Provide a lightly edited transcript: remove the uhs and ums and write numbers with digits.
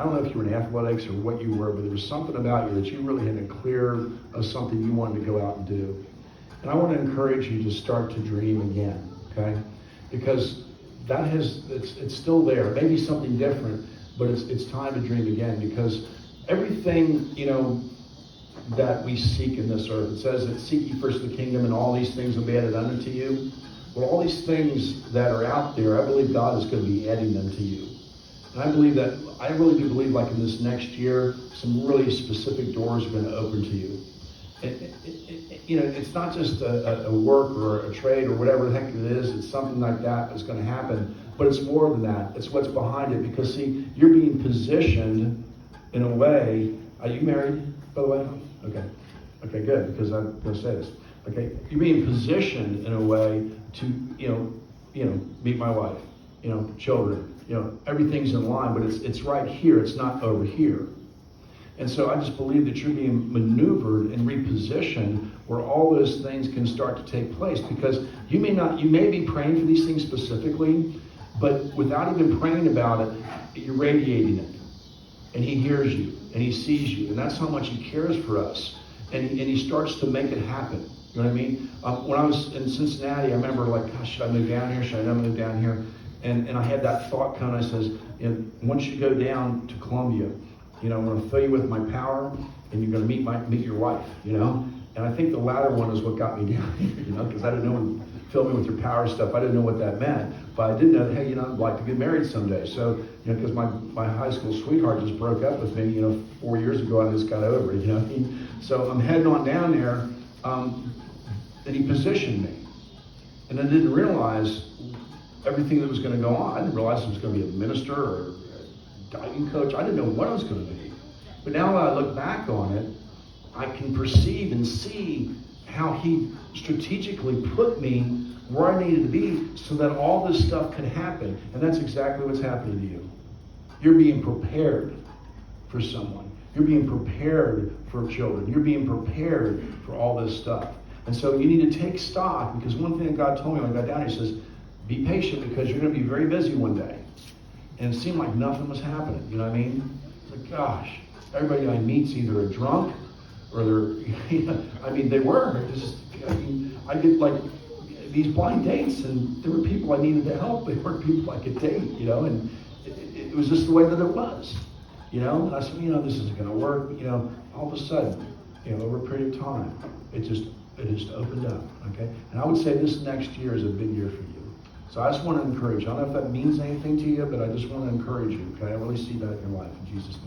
I don't know if you were in athletics or what you were, but there was something about you that you really had a clear of something you wanted to go out and do. And I want to encourage you to start to dream again, okay? Because it's still there. Maybe something different, but it's time to dream again, because everything, that we seek in this earth, it says that seek ye first the kingdom and all these things will be added unto you. Well, all these things that are out there, I believe God is going to be adding them to you. And I really do believe like in this next year, some really specific doors are going to open to you. It's not just a work or a trade or whatever the heck it is. It's something like that that's going to happen. But it's more than that. It's what's behind it. Because, see, you're being positioned in a way. Are you married, by the way? Okay. Okay, good. Because I'm going to say this. Okay, you're being positioned in a way to, meet my wife, children, everything's in line, but it's right here. It's not over here. And so I just believe that you're being maneuvered and repositioned where all those things can start to take place, because you may be praying for these things specifically, but without even praying about it, you're radiating it. And he hears you and he sees you. And that's how much he cares for us. And he starts to make it happen. You know what I mean? When I was in Cincinnati, I remember like, gosh, should I move down here? Should I not move down here? And I had that thought come, and I says, once you go down to Columbia, I'm going to fill you with my power, and you're going to meet your wife, And I think the latter one is what got me down here, because I didn't know, fill me with your power stuff. I didn't know what that meant, but I did know that, hey, I'd like to get married someday. So, because my high school sweetheart just broke up with me, 4 years ago. I just got over it, So I'm heading on down there, and he positioned me. And I didn't realize everything that was going to go on. I didn't realize it was going to be a minister or a diving coach. I didn't know what it was going to be. But now that I look back on it, I can perceive and see how he strategically put me where I needed to be so that all this stuff could happen. And that's exactly what's happening to you. You're being prepared for someone. You're being prepared for children. You're being prepared for all this stuff. And so you need to take stock, because one thing that God told me when I got down here, he says, be patient, because you're going to be very busy one day. And it seemed like nothing was happening. You know what I mean? It's like, gosh, everybody I meet's either a drunk or they're, they were. I get like these blind dates, and there were people I needed to help. They weren't people I could date, and it was just the way that it was, And I said, this isn't going to work. All of a sudden, over a period of time, it just opened up, okay? And I would say this next year is a big year for you. So I just want to encourage you. I don't know if that means anything to you, but I just want to encourage you, okay? I really see that in your life, in Jesus' name.